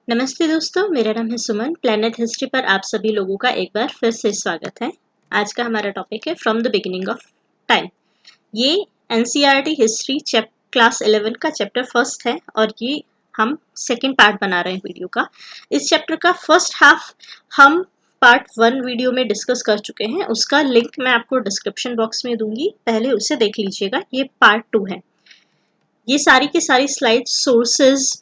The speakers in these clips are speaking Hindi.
नमस्ते दोस्तों, मेरा नाम है सुमन। प्लैनेट हिस्ट्री पर आप सभी लोगों का एक बार फिर से स्वागत है। आज का हमारा टॉपिक है from the beginning of time. ये एनसीईआरटी हिस्ट्री क्लास 11 का चैप्टर फर्स्ट है और ये हम सेकंड पार्ट बना रहे हैं वीडियो का। इस चैप्टर का फर्स्ट हाफ हम पार्ट 1 वीडियो में डिस्कस कर चुके हैं। उसका लिंक मैं आपको डिस्क्रिप्शन बॉक्स में दूंगी, पहले उसे देख लीजिएगा। ये पार्ट 2 है। ये सारी की सारी स्लाइड सोर्सेज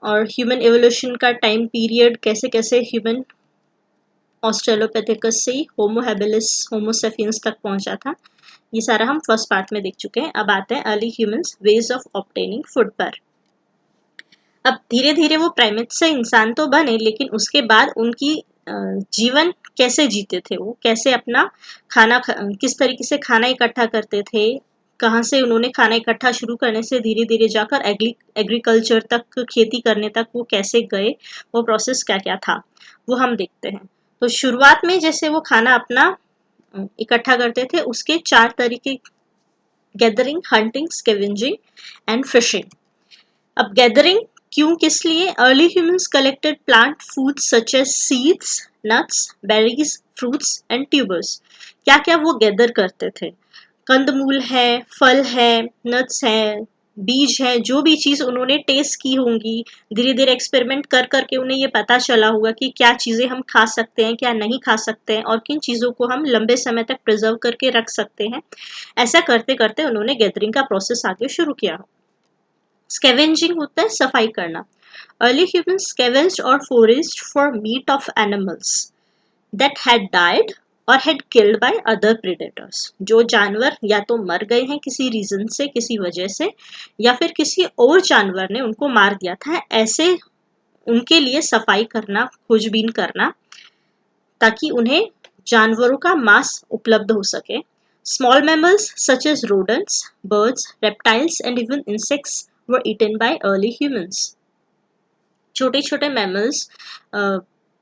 और ह्यूमन एवोल्यूशन का टाइम पीरियड, कैसे कैसे ह्यूमन ऑस्ट्रेलोपिथेकस से होमो हैबिलिस होमो सेपियंस तक पहुंचा था, ये सारा हम फर्स्ट पार्ट में देख चुके हैं। अब आते हैं early humans ways of obtaining food पर। अब धीरे धीरे वो प्राइमेट से इंसान तो बने, लेकिन उसके बाद उनकी जीवन कैसे जीते थे, वो कैसे अपना खाना किस तरीके से खाना इकट्ठा करते थे, कहाँ से उन्होंने खाना इकट्ठा शुरू करने से धीरे धीरे जाकर एग्रीकल्चर तक, खेती करने तक वो कैसे गए, वो प्रोसेस क्या क्या था, वो हम देखते हैं। तो शुरुआत में जैसे वो खाना अपना इकट्ठा करते थे, उसके 4 तरीके: gathering, hunting, scavenging and fishing. अब गैदरिंग क्यों, किस लिए? Early humans collected plant food such as seeds, nuts, berries, fruits and tubers. क्या क्या वो गैदर करते थे? कंदमूल है, फल है, नट्स है, बीज है, जो भी चीज उन्होंने टेस्ट की होंगी, धीरे धीरे एक्सपेरिमेंट कर करके उन्हें ये पता चला होगा कि क्या चीजें हम खा सकते हैं, क्या नहीं खा सकते हैं, और किन चीजों को हम लंबे समय तक प्रिजर्व करके रख सकते हैं। ऐसा करते करते उन्होंने गैदरिंग का प्रोसेस आगे शुरू किया। स्कैवेंजिंग होता है सफाई करना। अर्ली ह्यूमंस स्कैवेंज्ड और foraged for meat of animals that had died or had killed by other predators। जो जानवर या तो मर गए हैं किसी रीजन से, किसी वजह से, या फिर किसी और जानवर ने उनको मार दिया था, ऐसे उनके लिए सफाई करना, खोजबीन करना, ताकि उन्हें जानवरों का मांस उपलब्ध हो सके। Small mammals such as rodents, birds, reptiles and even insects were eaten by early humans। छोटे छोटे मैमल्स,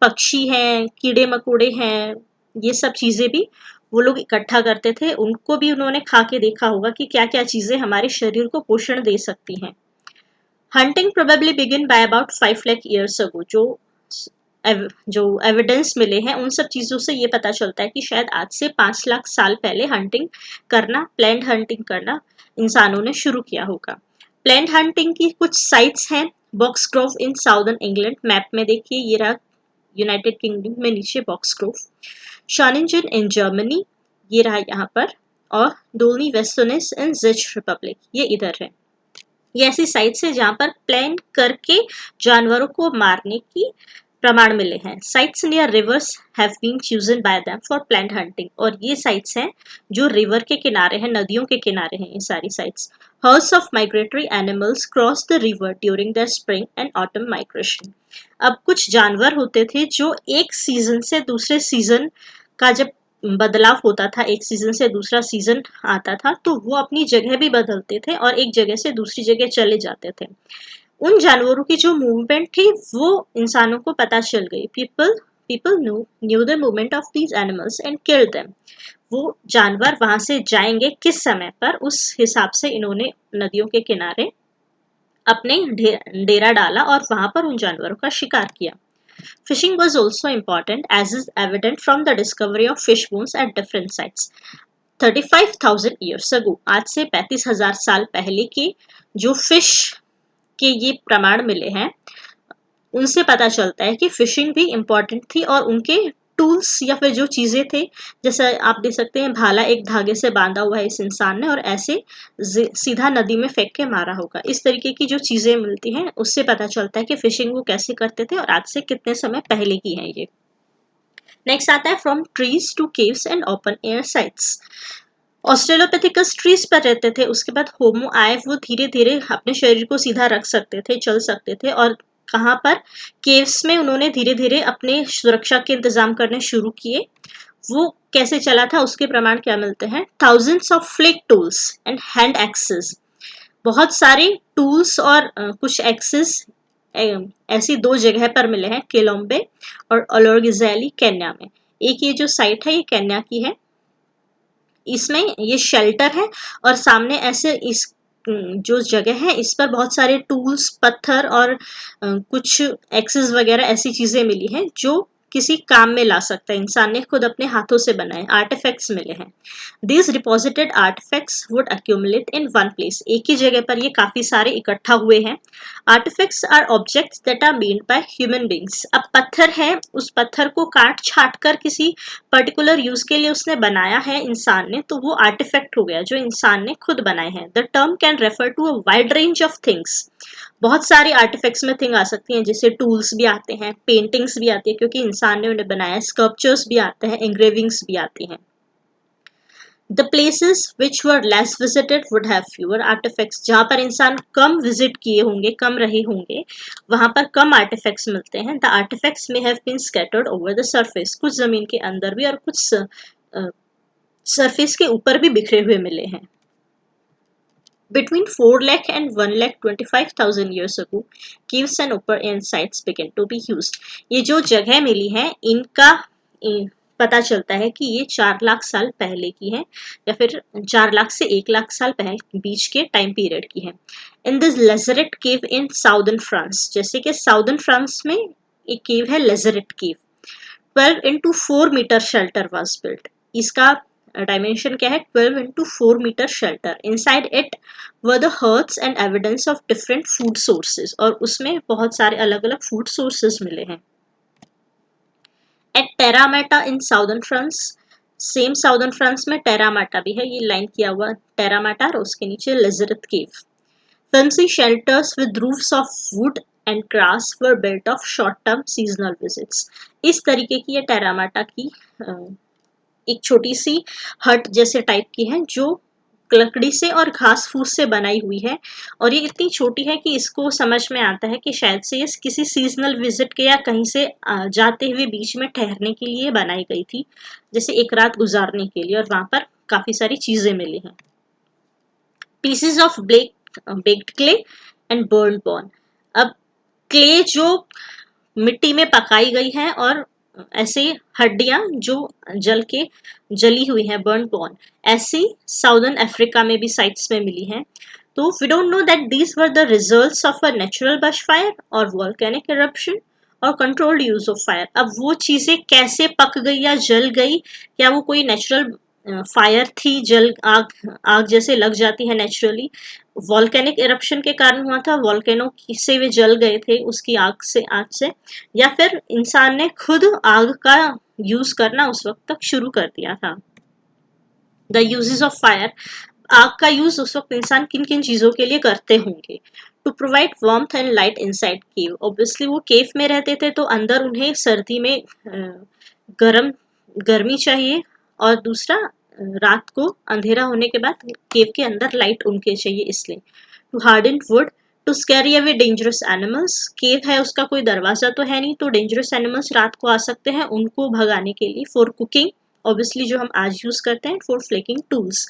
पक्षी हैं, कीड़े मकोड़े हैं, ये सब चीजें भी वो लोग इकट्ठा करते थे। उनको भी उन्होंने खा के देखा होगा कि क्या क्या चीजें हमारे शरीर को पोषण दे सकती हैं। Hunting probably begin by about 5 lakh years ago. जो एविडेंस मिले हैं उन सब चीजों से ये पता चलता है कि शायद आज से 5 लाख साल पहले हंटिंग करना, प्लैंड हंटिंग करना इंसानों ने शुरू किया होगा। प्लैंड हंटिंग की कुछ साइट्स हैं। बॉक्स ग्रोव इन साउदर्न इंग्लैंड, मैप में देखिए, ये रहा यूनाइटेड किंगडम में नीचे बॉक्स ग्रोव। शॉनिंजन इन जर्मनी, ये रहा यहाँ पर, और डोल्नी वेस्टोनिस इन जेच रिपब्लिक, ये इधर है। ये ऐसी साइट्स है जहाँ पर प्लान करके जानवरों को मारने की प्रमाण मिले हैं। Sites near rivers have been chosen by them for plant hunting, और ये साइट्स हैं जो रिवर के किनारे हैं, नदियों के किनारे हैं ये सारी sites. Hertz of migratory animals cross the river during the spring and autumn migration. अब कुछ जानवर होते थे जो एक सीजन से दूसरे सीजन का जब बदलाव होता था, एक सीजन से दूसरा सीजन आता था, तो वो अपनी जगह भी बदलते थे और एक जगह से दूसरी जगह चले जाते थे। उन जानवरों की जो मूवमेंट थी वो इंसानों को पता चल गई। People new the movement of these animals and killed them. वो जानवर वहां से जाएंगे किस समय पर, उस हिसाब से इन्होंने नदियों के किनारे अपने डेरा डाला और वहां पर उन जानवरों का शिकार किया। Fishing was also important, as is evident from the discovery of fish bones at different sites. 35,000 years ago, आज से 35,000 साल पहले के जो फिश के ये प्रमाण मिले हैं, उनसे पता चलता है कि फिशिंग भी इम्पोर्टेंट थी, और उनके टूल्स या फिर जो चीजें थे, जैसे आप देख सकते हैं भाला एक धागे से बांधा हुआ है इस इंसान ने, और ऐसे सीधा नदी में फेंक के मारा होगा। इस तरीके की जो चीजें मिलती हैं उससे पता चलता है कि फिशिंग वो कैसे करते थे और आज से कितने समय पहले की है ये। नेक्स्ट आता है from trees to caves and open air sites. Australopithecus trees पर रहते थे, उसके बाद होमो आए, वो धीरे धीरे अपने शरीर को सीधा रख सकते थे, चल सकते थे, और कहाँ पर? केव्स में उन्होंने धीरे धीरे अपने सुरक्षा के इंतजाम करने शुरू किए। वो कैसे चला था उसके प्रमाण क्या मिलते हैं? Thousands of flake tools and hand axes. बहुत सारे टूल्स और कुछ एक्सेस ऐसी 2 जगह पर मिले हैं, कोलंबे और ओलोर्गिजेली, केन्या में। एक ये जो साइट है ये केन्या की है, इसमें ये शेल्टर है और सामने ऐसे इस जो जगह है इस पर बहुत सारे टूल्स, पत्थर और कुछ एक्सेस वगैरह ऐसी चीजें मिली हैं जो किसी काम में ला सकता है, इंसान ने खुद अपने हाथों से बनाए आर्टिफैक्ट्स मिले हैं। These deposited artifacts would accumulate in one place. एक ही जगह पर ये काफी सारे इकट्ठा हुए हैं। Artifacts are objects that are made by human beings. अब पत्थर है, उस पत्थर को काट छाट कर किसी पर्टिकुलर यूज के लिए उसने बनाया है इंसान ने, तो वो आर्टिफैक्ट हो गया जो इंसान ने खुद बनाए हैं। The term can refer to a wide range of things. बहुत सारी आर्टिफैक्ट्स में थिंग आ सकती हैं, जैसे टूल्स भी आते हैं, पेंटिंग्स भी आती है क्योंकि इंसान ने उन्हें बनाया, स्कल्पचर्स भी आते हैं, एंग्रेविंग्स भी आती हैं। The places which were less visited would have fewer artifacts. जहाँ पर इंसान कम विजिट किए होंगे, कम रहे होंगे, वहाँ पर कम आर्टिफैक्ट्स मिलते हैं। The artifacts may have been scattered over the surface. कुछ जमीन के अंदर भी और कुछ सरफेस के ऊपर भी बिखरे हुए मिले हैं। Between 4 lakh and 1,25,000 years ago, caves and upper end sites began to be used. ये जो जगह मिली है इनका पता चलता है कि ये 4 लाख साल पहले की है या फिर 4 लाख से 1 लाख साल पहले बीच के टाइम पीरियड की है। In this Lazaret cave in southern France, जैसे कि साउदर्न फ्रांस में एक केव है Lazaret cave. 12 into 4 meter shelter was built. इसका डायमेंशन क्या है? 12 into 4 meter shelter. Inside it were the hearths and evidence of different food sources. और उसमें बहुत सारे अलग अलग फूड सोर्सेज मिले हैं। At Terramata in southern France, same southern France में टेरामाटा भी है, ये लाइन किया हुआ टेरामाटा और उसके नीचे लेजरेट केव। Fancy shelters with roofs of wood and grass were built of short-term seasonal visits. इस तरीके की ये टेरामाटा की एक छोटी सी हट जैसे टाइप की है जो लकड़ी से और घास फूस से बनाई हुई है, और ये इतनी छोटी है कि इसको समझ में आता है कि शायद से ये किसी सीजनल विजिट के या कहीं से जाते हुए बीच में ठहरने के लिए बनाई गई थी, जैसे एक रात गुजारने के लिए, और वहां पर काफी सारी चीजें मिली हैं। Pieces of baked clay and burn born. अब क्ले जो मिट्टी में पकाई गई है और ऐसे हड्डियां जो जली हुई हैं, बर्न बॉर्न, ऐसी साउदर्न अफ्रीका में भी साइट्स में मिली हैं। तो we don't know that these were the results of a natural bush fire और वॉल्केनिक इरप्शन और कंट्रोल्ड यूज ऑफ फायर। अब वो चीजें कैसे पक गई या जल गई, क्या वो कोई नेचुरल फायर थी, जल आग जैसे लग जाती है नेचुरली, वॉल्केनिक इरप्शन के कारण हुआ था, वॉल्केनो से वे जल गए थे उसकी आग से, या फिर इंसान ने खुद आग का यूज करना उस वक्त तक शुरू कर दिया था। द यूजेस ऑफ फायर, आग का यूज उस वक्त इंसान किन किन चीजों के लिए करते होंगे। To provide warmth and light inside cave, obviously वो केव में रहते थे तो अंदर उन्हें सर्दी में गर्मी चाहिए, और दूसरा रात को अंधेरा होने के बाद केव के अंदर लाइट उनके चाहिए इसलिए। To harden wood, to scary away dangerous animals, cave है उसका कोई दरवाजा तो है नहीं, तो डेंजरस एनिमल्स रात को आ सकते हैं, उनको भगाने के लिए। फॉर कुकिंग, ऑब्वियसली जो हम आज यूज करते हैं। फॉर फ्लेकिंग टूल्स,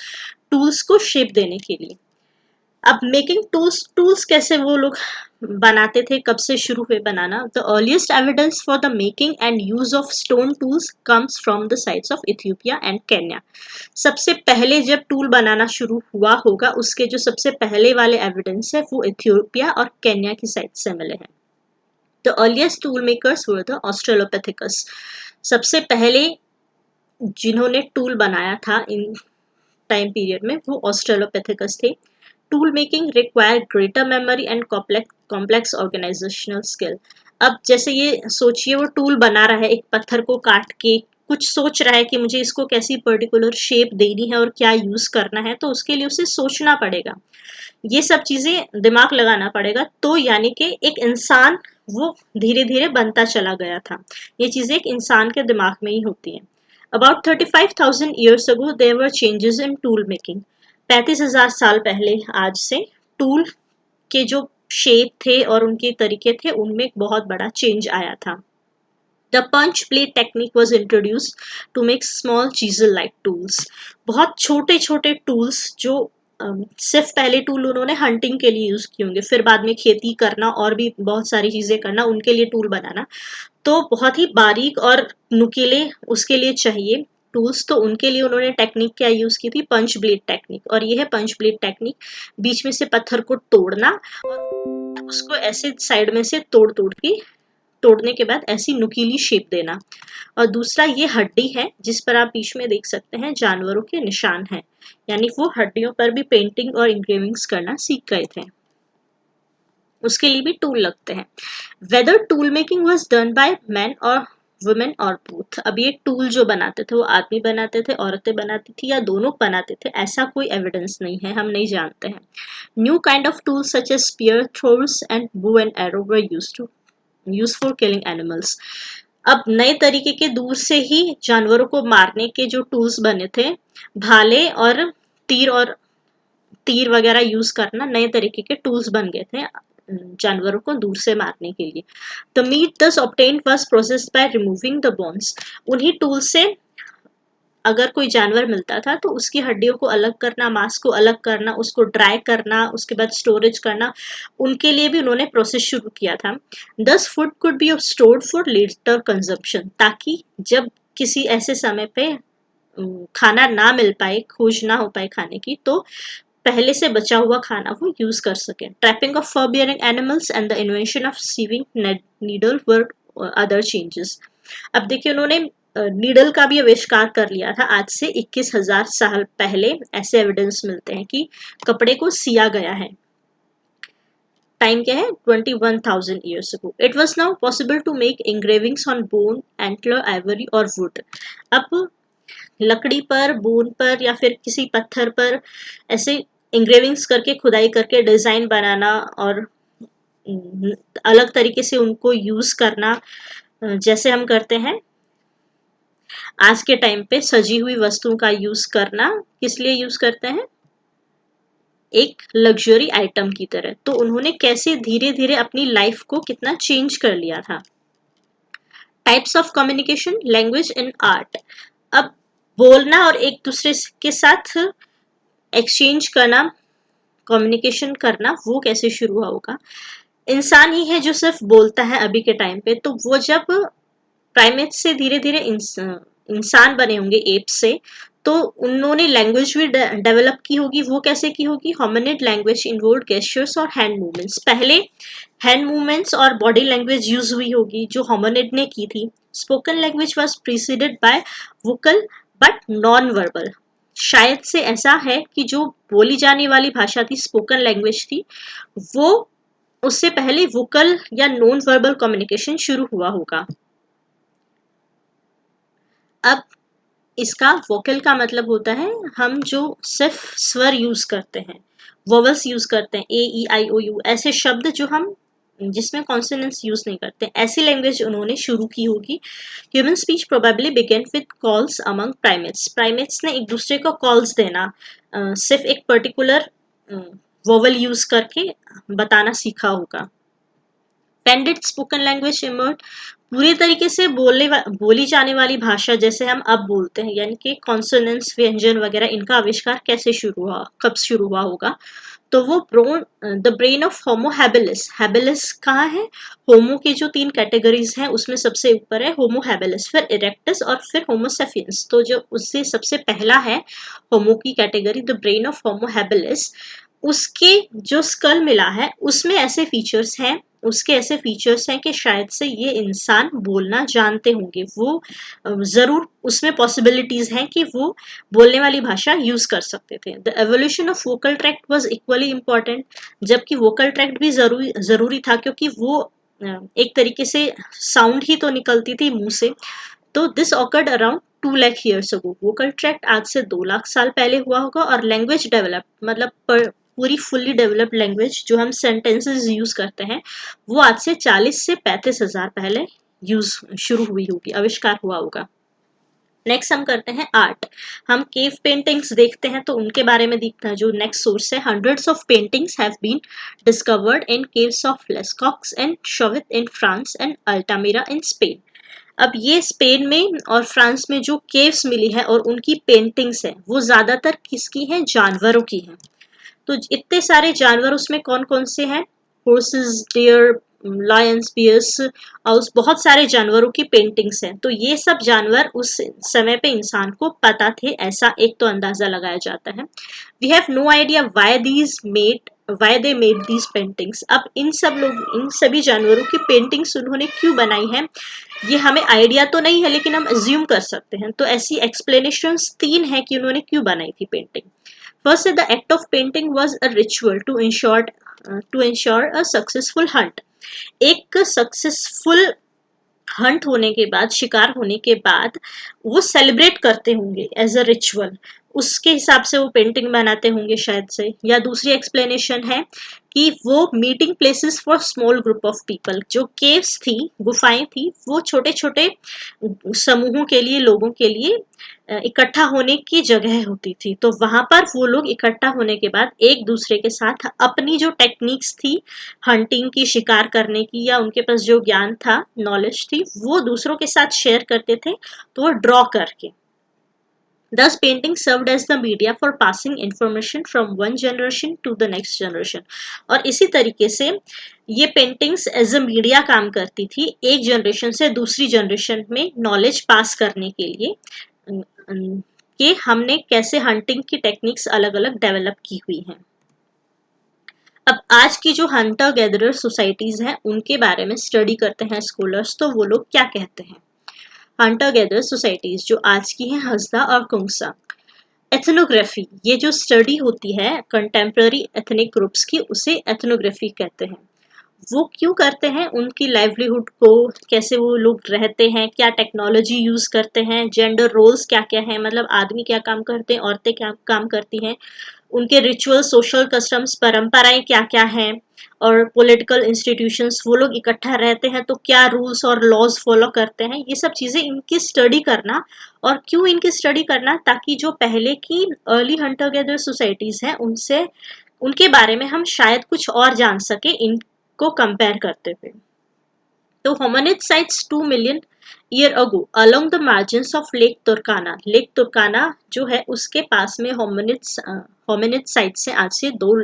टूल्स को शेप देने के लिए। अब मेकिंग टूल्स कैसे वो लोग बनाते थे, कब से शुरू हुए बनाना? The earliest evidence for the making and use of stone tools comes from the sites of Ethiopia and Kenya. सबसे पहले जब टूल बनाना शुरू हुआ होगा उसके जो सबसे पहले वाले एविडेंस है वो इथियोपिया और केन्या की साइट से मिले हैं। The earliest tool makers were the Australopithecus, सबसे पहले जिन्होंने टूल बनाया था इन टाइम पीरियड में वो ऑस्ट्रेलोपैथिकस थे। Tool making require greater memory and complex organisational skill. अब जैसे ये सोचिए वो टूल बना रहा है, एक पत्थर को काट के कुछ सोच रहा है कि मुझे इसको कैसी पर्टिकुलर शेप देनी है और क्या यूज करना है, तो उसके लिए उसे सोचना पड़ेगा, ये सब चीजें दिमाग लगाना पड़ेगा। तो यानी कि एक इंसान वो धीरे धीरे बनता चला गया था, ये चीजें एक इंसान के दिमाग में ही होती हैं। About 35,000 years ago, there were changes in tool making. 35,000 साल पहले आज से टूल के जो शेप थे और उनके तरीके थे उनमें एक बहुत बड़ा चेंज आया था। The punch plate technique was introduced to make small chisel-like tools. बहुत छोटे छोटे टूल्स जो सिर्फ पहले टूल उन्होंने हंटिंग के लिए यूज किए होंगे, फिर बाद में खेती करना और भी बहुत सारी चीजें करना, उनके लिए टूल बनाना, तो बहुत ही बारीक और नुकीले उसके लिए चाहिए। टूल्स, तो उनके लिए उन्होंने टेक्निक क्या यूज की थी, पंच ब्लेड टेक्निक। और ये है पंच ब्लेड टेक्निक, बीच में से पत्थर को तोड़ना और उसको ऐसे साइड में से तोड़ने के बाद ऐसी नुकीली शेप देना। और दूसरा ये हड्डी है जिस पर आप बीच में देख सकते हैं जानवरों के निशान हैं, यानी वो हड्डियों पर भी पेंटिंग और इंग्रेविंग्स करना सीख गए थे। उसके लिए भी टूल लगते हैं। Whether tool making was done by man और वुमेन और बोथ। अब ये टूल जो बनाते थे वो आदमी बनाते थे, औरतें बनाती थी, या दोनों बनाते थे, ऐसा कोई एविडेंस नहीं है, हम नहीं जानते हैं। New kind of tools such as spear, throwers and bow and arrow were used for killing animals. अब नए तरीके के दूर से ही जानवरों को मारने के जो टूल्स बने थे, भाले और तीर वगैरह यूज करना, नए तरीके के टूल्स बन गए थे जानवरों को दूर से मारने के लिए। द मीट दस obtained was processed by removing the bones. उन्हीं टूल से अगर कोई जानवर मिलता था तो उसकी हड्डियों को अलग करना, मांस को अलग करना, उसको ड्राई करना, उसके बाद स्टोरेज करना, उनके लिए भी उन्होंने प्रोसेस शुरू किया था। This food could be stored for later consumption, ताकि जब किसी ऐसे समय पे खाना ना मिल पाए, खोज ना हो पाए खाने की, तो पहले से बचा हुआ खाना वो यूज कर सके। Trapping of fur bearing animals and the invention of sewing needle were other changes. अब देखिए उन्होंने नीडल का भी आविष्कार कर लिया था आज से 21,000 साल पहले। ऐसे एविडेंस मिलते हैं कि कपड़े को सिया गया है। टाइम क्या है, 21,000 years ago. It was now possible to make engravings on bone, antler, ivory और वुड। अब लकड़ी पर, बोन पर या फिर किसी पत्थर पर ऐसे इंग्रेविंग्स करके, खुदाई करके डिजाइन बनाना और अलग तरीके से उनको यूज करना, जैसे हम करते हैं आज के टाइम पे सजी हुई वस्तुओं का यूज करना। किस लिए यूज करते हैं, एक लग्जरी आइटम की तरह। तो उन्होंने कैसे धीरे धीरे अपनी लाइफ को कितना चेंज कर लिया था। Types of communication, language in art. अब बोलना और एक दूसरे के साथ एक्सचेंज करना, कम्युनिकेशन करना, वो कैसे शुरू हुआ होगा। इंसान ही है जो सिर्फ बोलता है अभी के टाइम पे, तो वो जब प्राइमेट से धीरे धीरे इंसान बने होंगे, एप से, तो उन्होंने लैंग्वेज भी डेवलप की होगी। वो कैसे की होगी, होमिनिड लैंग्वेज इन्वॉल्व गेस्चर्स और हैंड मूवमेंट्स। पहले हैंड मूवमेंट्स और बॉडी लैंग्वेज यूज हुई होगी जो होमिनिड ने की थी। Spoken language was preceded by vocal but non verbal. शायद से ऐसा है कि जो बोली जाने वाली भाषा थी, स्पोकन लैंग्वेज थी, वो उससे पहले वोकल या नॉन वर्बल कम्युनिकेशन शुरू हुआ होगा। अब इसका वोकल का मतलब होता है हम जो सिर्फ स्वर यूज करते हैं, वोवल्स यूज करते हैं, ए ई आई ओ यू, ऐसे शब्द जो हम जिसमें कॉन्सोनेंट्स यूज नहीं करते, ऐसी लैंग्वेज उन्होंने शुरू की होगी। Human speech probably began with calls among primates. Primates ने एक दूसरे को कॉल्स देना, सिर्फ एक पर्टिकुलर वोवल यूज करके बताना सीखा होगा। When did spoken language emerge? पूरी तरीके से बोली जाने वाली भाषा जैसे हम अब बोलते हैं, यानी कि कॉन्सोनेंट्स, व्यंजन वगैरह, इनका आविष्कार कैसे शुरू हुआ, कब शुरू हुआ होगा। तो वो the brain of Homo habilis. Habilis कहाँ है, होमो की जो 3 कैटेगरीज हैं उसमें सबसे ऊपर है होमो हैबिलिस, फिर इरेक्टस और फिर होमो सेपियंस। तो जो उससे सबसे पहला है होमो की category, the brain of Homo habilis, उसके जो स्कल मिला है उसमें ऐसे फीचर्स हैं, उसके ऐसे फीचर्स हैं कि शायद से ये इंसान बोलना जानते होंगे। वो जरूर उसमें पॉसिबिलिटीज हैं कि वो बोलने वाली भाषा यूज कर सकते थे। The evolution of vocal tract was equally important. जबकि वोकल ट्रैक्ट भी जरूरी था, क्योंकि वो एक तरीके से साउंड ही तो निकलती थी मुंह से। तो this awkward around 2 lakh years ago. Vocal tract आज से 2 लाख साल पहले हुआ होगा। और लैंग्वेज डेवलप मतलब पूरी फुल्ली डेवलप्ड लैंग्वेज जो हम सेंटेंसेस यूज करते हैं, वो आज से 40 से 35,000 पहले यूज शुरू हुई होगी, आविष्कार हुआ होगा। नेक्स्ट हम करते हैं आर्ट। हम केव पेंटिंग्स देखते हैं तो उनके बारे में दिखता है, जो नेक्स्ट सोर्स है। Hundreds of paintings have been discovered in caves of Lascaux and Chauvet in France and Altamira in Spain. अब ये स्पेन में और फ्रांस में जो केव्स मिली है और उनकी पेंटिंग्स है, वो ज्यादातर किसकी हैं, जानवरों की हैं। तो इतने सारे जानवर उसमें कौन कौन से हैं, हॉर्सेस, डियर, लायंस, बियर्स, आउस, बहुत सारे जानवरों की पेंटिंग्स हैं। तो ये सब जानवर उस समय पे इंसान को पता थे, ऐसा एक तो अंदाजा लगाया जाता है। We have no idea why they made these paintings. अब इन सभी जानवरों की पेंटिंग्स उन्होंने क्यों बनाई है, ये हमें आइडिया तो नहीं है, लेकिन हम अज्यूम कर सकते हैं। तो ऐसी एक्सप्लेनेशंस 3 है कि उन्होंने क्यों बनाई थी painting. First, the act of painting was a ritual to ensure a successful hunt. एक सक्सेसफुल हंट होने के बाद, शिकार होने के बाद वो सेलिब्रेट करते होंगे एज अ रिचुअल, उसके हिसाब से वो पेंटिंग बनाते होंगे शायद से। या दूसरी एक्सप्लेनेशन है कि वो meeting places for small group of people, जो केव्स थी, गुफाएं थी, वो छोटे छोटे समूहों के लिए, लोगों के लिए इकट्ठा होने की जगह होती थी। तो वहां पर वो लोग इकट्ठा होने के बाद एक दूसरे के साथ अपनी जो टेक्निक्स थी हंटिंग की, शिकार करने की, या उनके पास जो ज्ञान था, नॉलेज थी, वो दूसरों के साथ शेयर करते थे, तो वो ड्रॉ करके। Thus, painting served as the media for passing information from one generation to the next generation. और इसी तरीके से ये पेंटिंग्स एज अ मीडिया काम करती थी, एक जनरेशन से दूसरी जनरेशन में नॉलेज पास करने के लिए, कि हमने कैसे हंटिंग की टेक्निक्स अलग अलग डेवलप की हुई हैं। अब आज की जो हंटर गैदरर सोसाइटीज हैं, उनके बारे में स्टडी करते हैं स्कॉलर्स, तो वो लोग क्या कहते हैं। हंटर गैदरर सोसाइटीज जो आज की हैं, हसदा और कुंगसा। एथनोग्राफी, ये जो स्टडी होती है कंटेम्प्रेरी एथनिक ग्रुप्स की, उसे एथनोग्राफी कहते हैं। वो क्यों करते हैं, उनकी लाइवलीहुड को, कैसे वो लोग रहते हैं, क्या टेक्नोलॉजी यूज करते हैं, जेंडर रोल्स क्या क्या हैं, मतलब आदमी क्या काम करते हैं, औरतें क्या काम करती हैं, उनके रिचुअल, सोशल कस्टम्स, परंपराएं क्या क्या हैं, और पॉलिटिकल इंस्टीट्यूशंस, वो लोग इकट्ठा रहते हैं तो क्या रूल्स और लॉज फॉलो करते हैं, ये सब चीजें इनकी स्टडी करना। और क्यों इनकी स्टडी करना, ताकि जो पहले की अर्ली हंटर गैदर सोसाइटीज हैं, उनसे, उनके बारे में हम शायद कुछ और जान सके इनको कंपेयर करते हुए। तो hominid sites 2 million year ago along the margins of lake तुर्काना, lake तुर्काना जो है उसके पास में होमिनिड साइट से आज से 2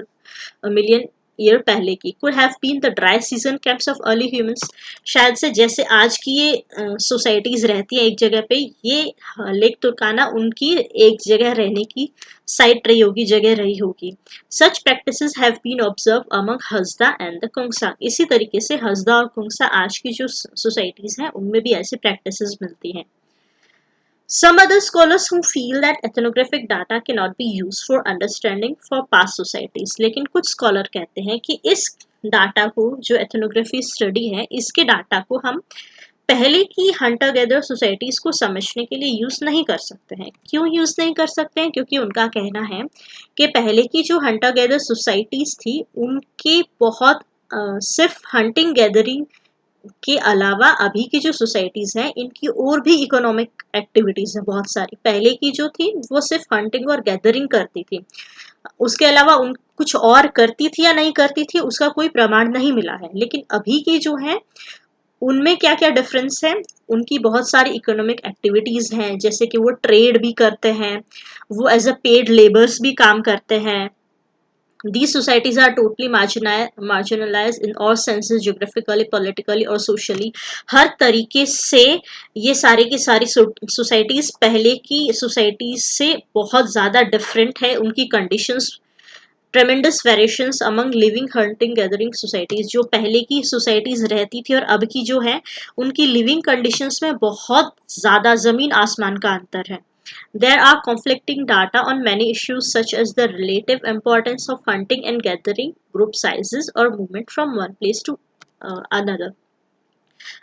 मिलियन ईयर पहले की, could have been the dry season camps of early humans. शायद से जैसे आज की ये सोसाइटीज रहती हैं एक जगह पे, ये लेक तुर्काना उनकी एक जगह रहने की साइट रही होगी, जगह रही होगी। Such practices have been observe among हसदा एंड द कुंगसा। इसी तरीके से हसदा और कुंगसा आज की जो सोसाइटीज हैं, उनमें भी ऐसी प्रैक्टिसेस मिलती हैं। Some other scholars who feel that ethnographic data cannot be used for understanding for past societies, लेकिन कुछ स्कॉलर कहते हैं कि इस डाटा को, जो एथनोग्राफी स्टडी है, इसके डाटा को हम पहले की हंटर गैदर सोसाइटीज को समझने के लिए यूज नहीं कर सकते हैं। क्यों यूज नहीं कर सकते हैं, क्योंकि उनका कहना है कि पहले की जो हंटर गैदर सोसाइटीज थी, उनके बहुत सिर्फ हंटिंग गैदरिंग के अलावा अभी की जो सोसाइटीज हैं, इनकी और भी इकोनॉमिक एक्टिविटीज हैं बहुत सारी। पहले की जो थी वो सिर्फ हंटिंग और गैदरिंग करती थी, उसके अलावा उन कुछ और करती थी या नहीं करती थी उसका कोई प्रमाण नहीं मिला है। लेकिन अभी की जो है, उनमें क्या क्या डिफरेंस है, उनकी बहुत सारी इकोनॉमिक एक्टिविटीज हैं, जैसे कि वो ट्रेड भी करते हैं, वो एज अ पेड लेबर्स भी काम करते हैं। These societies are totally marginalized in all senses, geographically, politically और socially। हर तरीके से ये सारी की सारी सोसाइटीज पहले की सोसाइटीज से बहुत ज़्यादा डिफरेंट है। उनकी conditions, ट्रेमेंडस variations among living hunting gathering societies, जो पहले की सोसाइटीज रहती थी और अब की जो है, उनकी लिविंग कंडीशंस में बहुत ज़्यादा ज़मीन आसमान का अंतर है। There are conflicting data on many issues such as the relative importance of hunting and gathering, group sizes or movement from one place to another.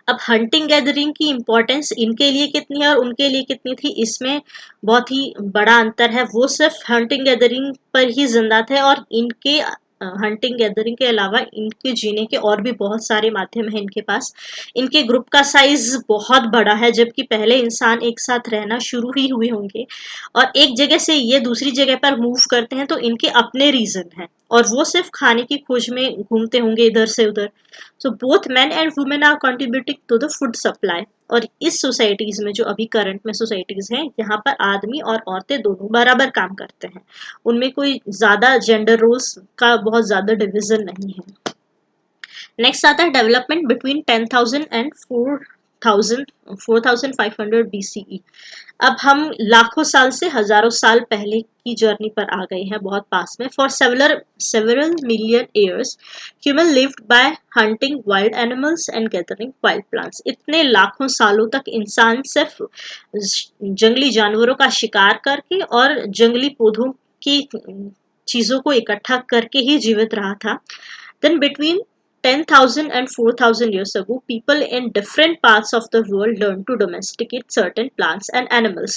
अब हंटिंग गैदरिंग की इम्पोर्टेंस इनके लिए कितनी है और उनके लिए कितनी थी, इसमें बहुत ही बड़ा अंतर है। वो सिर्फ हंटिंग गैदरिंग पर ही जिंदा थे, और इनके हंटिंग गैदरिंग के अलावा इनके जीने के और भी बहुत सारे माध्यम हैं इनके पास। इनके ग्रुप का साइज बहुत बड़ा है, जबकि पहले इंसान एक साथ रहना शुरू ही हुए होंगे, और एक जगह से ये दूसरी जगह पर मूव करते हैं तो इनके अपने रीजन हैं, और वो सिर्फ खाने की खोज में घूमते होंगे इधर से उधर। So both man and women are contributing to the food supply. और इस सोसाइटीज में, जो अभी करंट में सोसाइटीज हैं, यहाँ पर आदमी और औरतें दोनों बराबर काम करते हैं, उनमें कोई ज्यादा जेंडर रोल्स का बहुत ज्यादा डिवीजन नहीं है। नेक्स्ट आता है डेवलपमेंट बिटवीन 10,000 एंड 4,500 BCE। अब हम लाखों साल से हजारों साल पहले की जर्नी पर आ गए हैं, बहुत पास में। For several million years human lived bye hunting wild animals and gathering wild plants. इतने लाखों सालों तक इंसान सिर्फ जंगली जानवरों का शिकार करके और जंगली पौधों की चीजों को इकट्ठा करके ही जीवित रहा था। Then between 10,000 and 4,000 years ago, people in different parts of the world learned to domesticate certain plants and animals.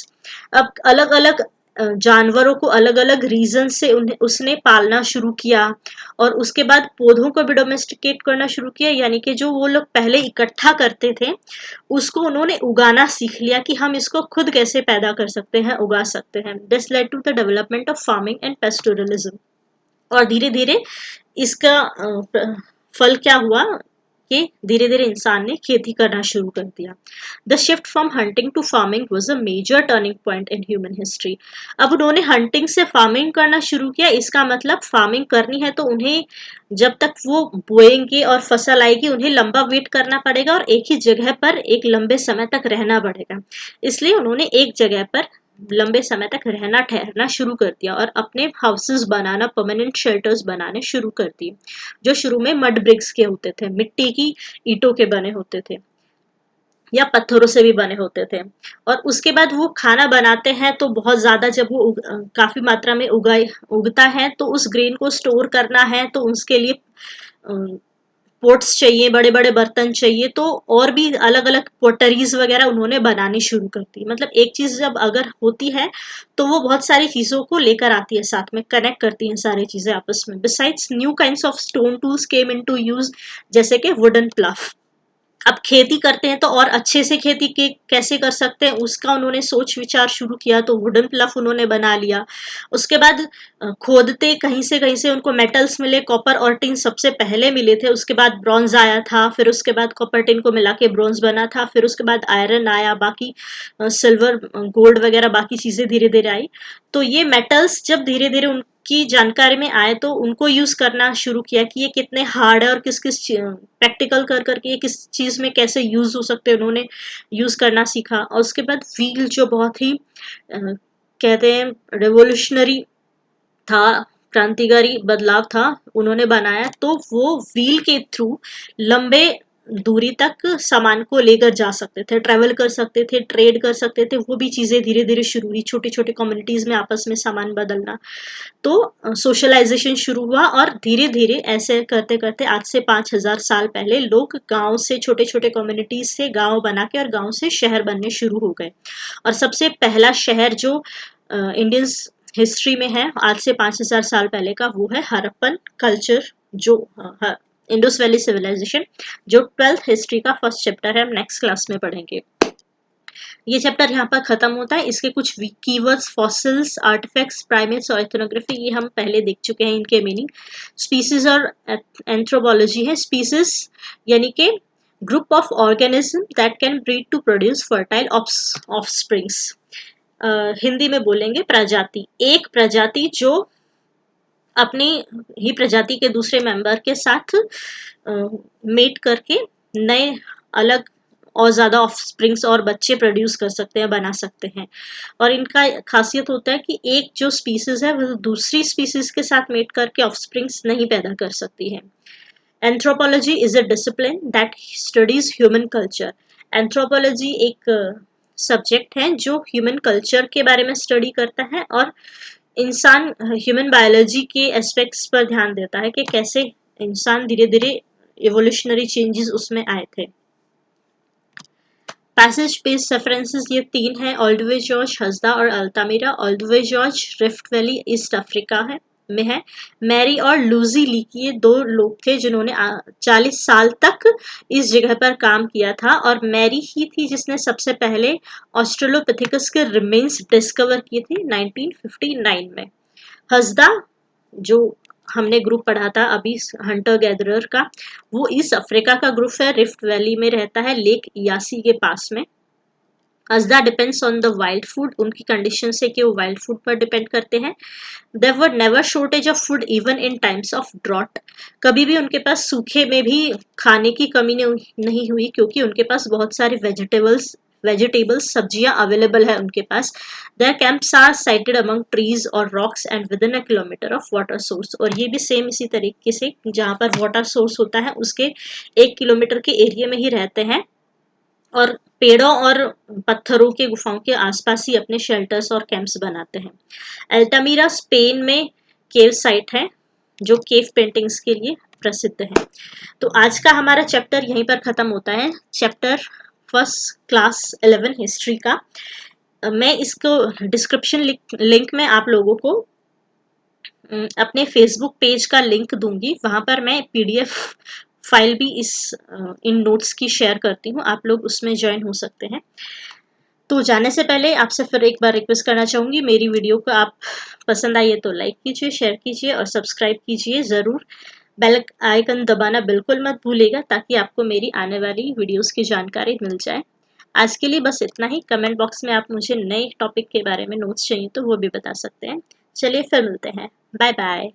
अब अलग अलग जानवरों को अलग अलग रीजन से उसने पालना शुरू किया और उसके बाद पौधों को भी डोमेस्टिकेट करना शुरू किया, यानी कि जो वो लोग पहले इकट्ठा करते थे उसको उन्होंने उगाना सीख लिया कि हम इसको खुद कैसे पैदा कर सकते हैं, उगा सकते हैं। This led to the development of farming and pastoralism. और धीरे धीरे इसका फल क्या हुआ कि धीरे धीरे इंसान ने खेती करना शुरू कर दिया। The shift from hunting to farming was a major turning point in human history. अब उन्होंने हंटिंग से फार्मिंग करना शुरू किया। इसका मतलब फार्मिंग करनी है तो उन्हें जब तक वो बोएंगे और फसल आएगी उन्हें लंबा वेट करना पड़ेगा और एक ही जगह पर एक लंबे समय तक रहना पड़ेगा। इसलिए उन्होंने एक जगह पर लंबे समय तक रहना ठहरना शुरू कर दिया और अपने हाउसेस बनाना, परमानेंट शेल्टर्स बनाने शुरू कर दिए, जो शुरू में मड ब्रिक्स के होते थे, मिट्टी की ईंटों के बने होते थे या पत्थरों से भी बने होते थे। और उसके बाद वो खाना बनाते हैं तो बहुत ज्यादा जब वो काफी मात्रा में उगता है तो उस ग्रेन को स्टोर करना है तो उसके लिए पोट्स चाहिए, बड़े बड़े बर्तन चाहिए, तो और भी अलग अलग पोटरीज वगैरह उन्होंने बनानी शुरू कर दी। मतलब एक चीज जब अगर होती है तो वो बहुत सारी चीजों को लेकर आती है, साथ में कनेक्ट करती हैं सारी चीजें आपस में। Besides new kinds of stone tools came into use, जैसे कि वुडन प्लाव। अब खेती करते हैं तो और अच्छे से खेती के कैसे कर सकते हैं उसका उन्होंने सोच विचार शुरू किया, तो वुडन प्लफ उन्होंने बना लिया। उसके बाद खोदते कहीं से उनको मेटल्स मिले, कॉपर और टिन सबसे पहले मिले थे, उसके बाद ब्रॉन्ज आया था, फिर उसके बाद कॉपर टिन को मिला के ब्रॉन्ज बना था, फिर उसके बाद आयरन आया, बाकी सिल्वर गोल्ड वगैरह बाकी चीजें धीरे धीरे आई। तो ये मेटल्स जब धीरे धीरे की जानकारी में आए तो उनको यूज करना शुरू किया कि ये कितने हार्ड है और किस किस प्रैक्टिकल कर करके ये किस चीज में कैसे यूज हो सकते हैं, उन्होंने यूज करना सीखा। और उसके बाद व्हील जो बहुत ही कहते हैं रेवोल्यूशनरी था, क्रांतिकारी बदलाव था, उन्होंने बनाया। तो वो व्हील के थ्रू लंबे दूरी तक सामान को लेकर जा सकते थे, ट्रेवल कर सकते थे, ट्रेड कर सकते थे। वो भी चीजें धीरे धीरे शुरू हुई, छोटी छोटी कम्युनिटीज में आपस में सामान बदलना। तो सोशलाइजेशन शुरू हुआ और धीरे धीरे ऐसे करते करते आज से 5,000 साल पहले लोग गांव से, छोटे छोटे कम्युनिटीज से गांव बना के और गांव से शहर बनने शुरू हो गए। और सबसे पहला शहर जो इंडियन हिस्ट्री में है आज से 5,000 साल पहले का, वो है हड़प्पन कल्चर, जो इंडस वैली सिविलाइजेशन, जो 12th हिस्ट्री का फर्स्ट चैप्टर है, हम नेक्स्ट क्लास में पढ़ेंगे। ये चैप्टर यहाँ पर खत्म होता है। इसके कुछ कीवर्ड्स, फॉसिल्स, आर्टिफैक्ट्स, प्राइमेट्स और एथनोग्राफी, ये हम पहले देख चुके हैं, इनके मीनिंग। स्पीसीज और एंथ्रोपोलॉजी है। स्पीसीज यानी कि group of organism that can breed to produce fertile offsprings. Hindi में बोलेंगे प्रजाति, एक प्रजाति जो अपनी ही प्रजाति के दूसरे मेंबर के साथ मेट करके नए अलग और ज्यादा ऑफस्प्रिंग्स और बच्चे प्रोड्यूस कर सकते हैं, बना सकते हैं। और इनका खासियत होता है कि एक जो स्पीसीज है वो दूसरी स्पीसीज के साथ मेट करके ऑफस्प्रिंग्स नहीं पैदा कर सकती है। Anthropology is a discipline that studies human culture. Anthropology एक सब्जेक्ट है जो ह्यूमन कल्चर के बारे में स्टडी करता है और इंसान ह्यूमन बायोलॉजी के एस्पेक्ट्स पर ध्यान देता है कि कैसे इंसान धीरे धीरे एवोल्यूशनरी चेंजेस उसमें आए थे। पैसेज बेस्ड रेफरेंसेस ये 3 हैं, ओल्डवे जॉर्ज, हस्दा और Altamira. Olduvai Gorge Rift Valley East Africa में है। मैरी और लूजी लीकी ये 2 लोग थे जिन्होंने 40 साल तक इस जगह पर काम किया था और मैरी ही थी जिसने सबसे पहले ऑस्ट्रेलोपिथेकस के रिमेन्स डिस्कवर किए थे 1959 में। हस्दा जो हमने ग्रुप पढ़ा था अभी हंटर गैदरर का, वो ईस्ट अफ्रीका का ग्रुप है, रिफ्ट वैली में रहता है, लेक यासी के पास में। अजदा depends on the wild food, उनकी कंडीशन से कि वो वाइल्ड फूड पर डिपेंड करते हैं। There were never shortage of food even in times of drought, कभी भी उनके पास सूखे में भी खाने की कमी नहीं हुई, क्योंकि उनके पास बहुत सारे वेजिटेबल्स सब्जियां अवेलेबल है उनके पास। Their camps are sited among trees और rocks and within a kilometre of water source, और ये भी सेम इसी तरीके से जहाँ पर वाटर सोर्स होता है उसके 1 किलोमीटर के एरिया में ही रहते हैं, और पेड़ों और पत्थरों के गुफाओं के आसपास ही अपने शेल्टर्स और कैंप्स बनाते हैं। अल्टामीरा स्पेन में केव साइट है जो केव पेंटिंग्स के लिए प्रसिद्ध है। तो आज का हमारा चैप्टर यहीं पर खत्म होता है, चैप्टर फर्स्ट क्लास 11 हिस्ट्री का। मैं इसको डिस्क्रिप्शन लिंक में आप लोगों को अपने फेसबुक पेज का लिंक दूंगी, वहां पर मैं पीडीएफ फाइल भी इन नोट्स की शेयर करती हूँ, आप लोग उसमें ज्वाइन हो सकते हैं। तो जाने से पहले आपसे फिर एक बार रिक्वेस्ट करना चाहूँगी, मेरी वीडियो को आप पसंद आई है तो लाइक कीजिए, शेयर कीजिए और सब्सक्राइब कीजिए ज़रूर। बेल आइकन दबाना बिल्कुल मत भूलिएगा ताकि आपको मेरी आने वाली वीडियोस की जानकारी मिल जाए। आज के लिए बस इतना ही। कमेंट बॉक्स में आप मुझे नए टॉपिक के बारे में नोट्स चाहिए तो वो भी बता सकते हैं। चलिए फिर मिलते हैं। Bye bye.